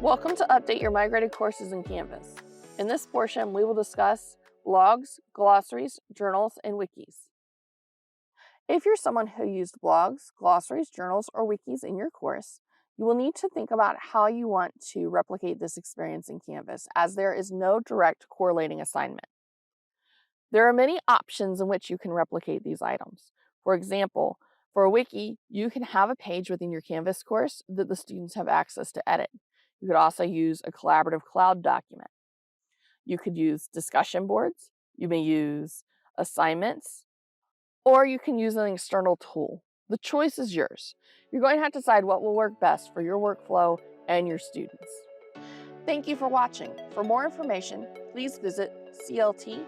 Welcome to Update Your Migrated Courses in Canvas. In this portion, we will discuss blogs, glossaries, journals, and wikis. If you're someone who used blogs, glossaries, journals, or wikis in your course, you will need to think about how you want to replicate this experience in Canvas, as there is no direct correlating assignment. There are many options in which you can replicate these items. For example, for a wiki, you can have a page within your Canvas course that the students have access to edit. You could also use a collaborative cloud document. You could use discussion boards, you may use assignments, or you can use an external tool. The choice is yours. You're going to have to decide what will work best for your workflow and your students. Thank you for watching. For more information, please visit clt.odu.edu.